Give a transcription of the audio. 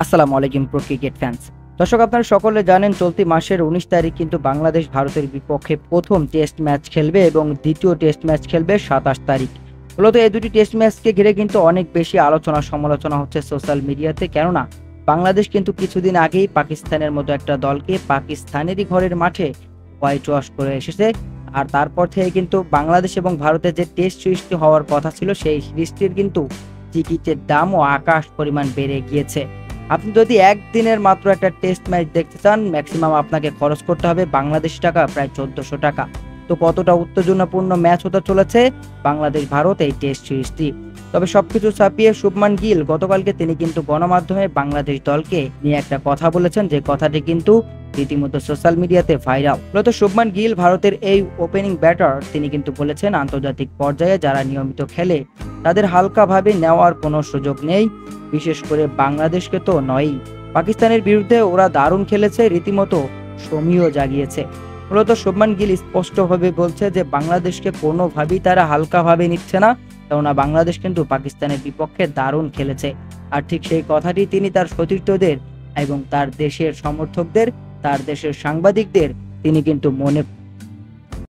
আসসালামু আলাইকুম pro cricket fans. দর্শক, আপনারা সকলে জানেন চলতি মাসের ১৯ তারিখ কিন্তু বাংলাদেশ ভারতের বিপক্ষে প্রথম টেস্ট ম্যাচ খেলবে এবং দ্বিতীয় টেস্ট ম্যাচ খেলবে ২৭ তারিখ। মূলত এই দুটি টেস্ট ম্যাচকে ঘিরে কিন্তু অনেক বেশি আলোচনা সমালোচনা হচ্ছে সোশ্যাল মিডিয়াতে। কেননা বাংলাদেশ কিন্তু কিছুদিন আগেই পাকিস্তানের মতো একটা দলকে পাকিস্তানেরই ঘরের মাঠে হোয়াইট ওয়াশ করে এসেছে। আর তারপর থেকে কিন্তু বাংলাদেশ এবং ভারতের যে টেস্ট সিরিজটি হওয়ার কথা ছিল সেই সিরিজটির কিন্তু টিকিটের দামও আকাশ পরিমাণ বেড়ে গিয়েছে। আপনি যদি একদিনের মাত্র একটা টেস্ট ম্যাচ দেখতে চান, ম্যাক্সিমাম আপনাকে খরচ করতে হবে বাংলাদেশি টাকা প্রায় ১৪০০ টাকা। তো কতটা উত্তেজনাপূর্ণ ম্যাচ হতে চলেছে বাংলাদেশ ভারত এই টেস্ট সিরিজটি। তবে সবকিছু ছাপিয়ে শুভমান গিল গতকালকে তিনি কিন্তু গণমাধ্যমে বাংলাদেশ দলকে নিয়ে একটা কথা বলেছেন, যে কথাটি কিন্তু রীতিমতো সোশ্যাল মিডিয়াতে ভাইরাল। মূলত শুভমান গিল ভারতের এই ওপেনিং ব্যাটার তিনি কিন্তু বলেছেন, আন্তর্জাতিক পর্যায়ে যারা নিয়মিত খেলে তাদের হালকাভাবে নেওয়ার কোনো সুযোগ নেই, বিশেষ করে বাংলাদেশকে তো নয়ই। পাকিস্তানের বিরুদ্ধে ওরা দারুণ খেলেছে, রীতিমতো সমীহ জাগিয়েছে। মূলত শুভমান গিল স্পষ্টভাবে বলছে যে বাংলাদেশকে কোনোভাবেই তারা হালকাভাবে নিচ্ছে না, কেননা বাংলাদেশ কিন্তু পাকিস্তানের বিপক্ষে দারুণ খেলেছে। আর ঠিক সেই কথাটি তিনি তার সতীর্থদের এবং তার দেশের সমর্থকদের, তার দেশের সাংবাদিকদের তিনি কিন্তু মনে